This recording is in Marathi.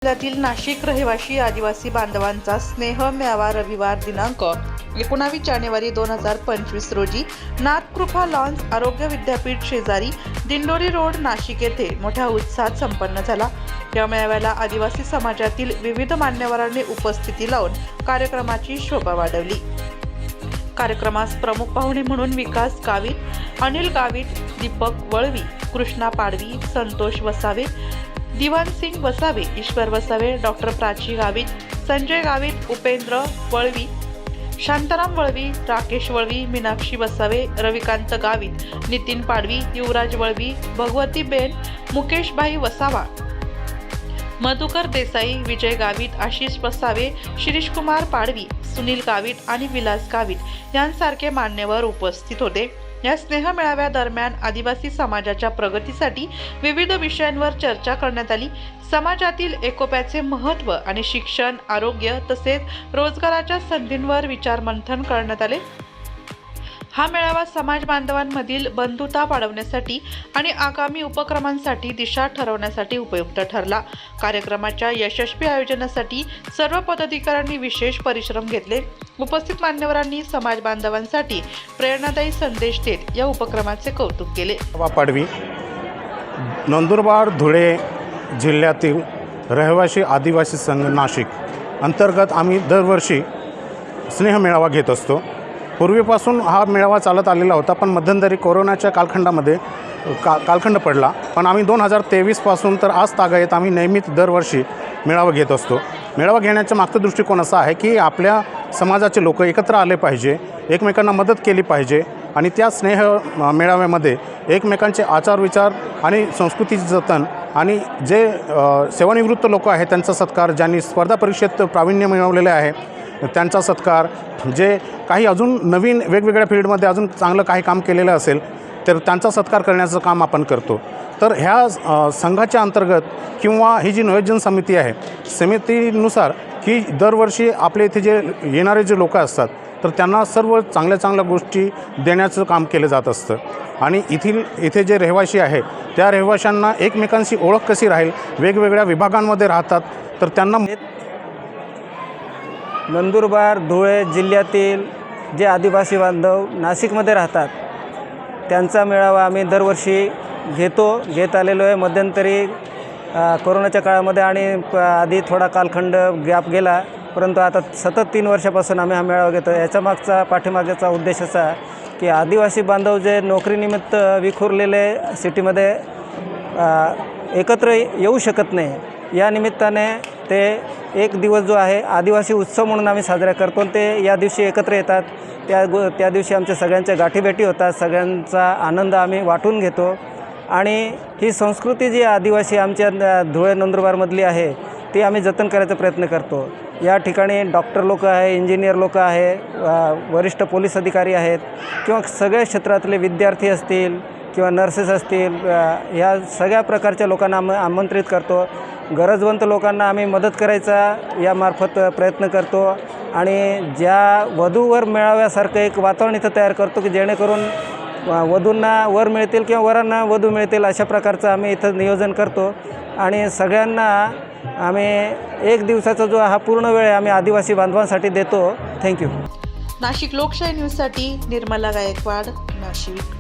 जिल्ह्यातील नाशिक रहिवासी आदिवासी बांधवांचा स्नेह मेळावा रविवार दिनांक 19 जानेवारी 2025 रोजी नाथकृपा लॉन्स आरोग्य विद्यापीठ शेजारी दिंडोरी रोड नाशिक येथे मोठ्या उत्साहात संपन्न झाला। या मेळाव्याला आदिवासी समाजातील विविध मान्यवरांनी उपस्थिती लावून कार्यक्रमाची शोभा वाढवली। कार्यक्रमास प्रमुख पाहुणे म्हणून विकास गावित, अनिल गावित, दीपक वळवी, कृष्णा पाडवी, संतोष वसावे, दिवान सिंग वसावे, ईश्वर वसावे, डॉक्टर प्राची गावित, संजय गावित, उपेंद्र वळवी, शांताराम वळवी, राकेश वळवी, मीनाक्षी वसावे, रविकांत गावित, नितीन पाडवी, युवराज वळवी, भगवती बेन, मुकेश भाई वसावा, मधुकर देसाई, विजय गावित, आशिष वसावे, शिरीष कुमार पाडवी, सुनील गावित आणि विलास गावित यांसारखे मान्यवर उपस्थित होते। या स्नेह मेळाव्यादरम्यान आदिवासी समाजाच्या प्रगतीसाठी विविध विषयांवर चर्चा करण्यात आली। समाजातील एकोप्याचे महत्त्व आणि शिक्षण, आरोग्य तसेच रोजगाराच्या संधींवर विचारमंथन करण्यात आले। हा मेळावा समाज बांधवांमधील बंधुता वाढवण्यासाठी आणि आगामी उपक्रमांसाठी दिशा ठरवण्यासाठी उपयुक्त ठरला। कार्यक्रमाच्या यशस्वी आयोजनासाठी सर्व पदाधिकाऱ्यांनी विशेष परिश्रम घेतले। उपस्थित मान्यवरांनी समाज बांधवांसाठी प्रेरणादायी संदेश देत या उपक्रमाचे कौतुक केले। पाडवी, नंदुरबार धुळे जिल्ह्यातील रहिवासी आदिवासी संघ नाशिक अंतर्गत आम्ही दरवर्षी स्नेह मेळावा घेत असतो। पूर्वीपासून हा मेळावा चालत आलेला होता, पण मध्यंतरी कोरोनाच्या कालखंडामध्ये कालखंड पडला। पण आम्ही 2023 पासून तर आज तागायत आम्ही नेहमीच दरवर्षी मेळावा घेत असतो। मेळावा घेण्याचा मागचा दृष्टिकोन असा आहे की आपल्या समाजाचे लोक एकत्र आले पाहिजे, एकमेकांना मदत केली पाहिजे आणि त्या स्नेह मेळाव्यामध्ये एकमेकांचे आचार विचार आणि संस्कृतीचे जतन आणि जे सेवानिवृत्त लोक आहेत त्यांचा सत्कार, ज्यांनी स्पर्धा परीक्षेत प्रावीण्य मिळवलेले आहे त्यांचा सत्कार, जे काही अजून नवीन वेगवेगळ्या फील्डमध्ये अजून चांगलं काही काम केलेलं असेल तर त्यांचा सत्कार करण्याचं काम आपण करतो। तर ह्या संघाच्या अंतर्गत किंवा ही जी नियोजन समिती आहे, समितीनुसार की दरवर्षी आपल्या इथे जे येणारे जे लोक असतात तर त्यांना सर्व चांगल्या गोष्टी देण्याचं काम केलं जात असतं आणि इथे जे रहिवासी आहे त्या रहिवाशांना एकमेकांशी ओळख कशी राहील, वेगवेगळ्या विभागांमध्ये राहतात तर त्यांना नंदुरबार धुळे जिल्ह्यातील जे आदिवासी बांधव नाशिकमध्ये राहतात त्यांचा मेळावा आम्ही दरवर्षी घेत आलेलो आहे। मध्यंतरी कोरोनाच्या काळामध्ये आणि आधी थोडा कालखंड गॅप गेला, परंतु आता सतत 3 वर्षापासून आम्ही हा मेळावा घेतो। याच्या पाठीमागचा उद्देश असा की आदिवासी बांधव जे नोकरीनिमित्त विखुरलेले सिटीमध्ये एकत्र येऊ शकत नाही, या निमित्ताने ते एक दिवस जो आहे आदिवासी उत्सव म्हणून आम्ही साजरा करतो। ते या दिवशी एकत्र येतात, त्या दिवशी आमच्या सगळ्यांच्या गाठीभेटी होतात, सगळ्यांचा आनंद आम्ही वाटून घेतो आणि ही संस्कृती जी आदिवासी आमच्या धुळे नंदुरबारमधली आहे ती आम्ही जतन करायचा प्रयत्न करतो। या ठिकाणी डॉक्टर लोक आहे, इंजिनियर लोक आहे, वरिष्ठ पोलीस अधिकारी आहेत किंवा सगळ्या क्षेत्रातले विद्यार्थी असतील किंवा नर्सेस असतील, ह्या सगळ्या प्रकारच्या लोकांना आमंत्रित करतो। गरजवंत लोकांना आम्ही मदत करायचा यामार्फत प्रयत्न करतो आणि ज्या वधूवर मेळाव्यासारखं एक वातावरण इथं तयार करतो की जेणेकरून वधूंना वर मिळतील किंवा वरांना वधू मिळतील, अशा प्रकारचं आम्ही इथं नियोजन करतो आणि सगळ्यांना आम्ही एक दिवसाचा जो हा पूर्ण वेळ आम्ही आदिवासी बांधवांसाठी देतो। थँक्यू। नाशिक लोकशाही न्यूजसाठी निर्मला गायकवाड, नाशिक।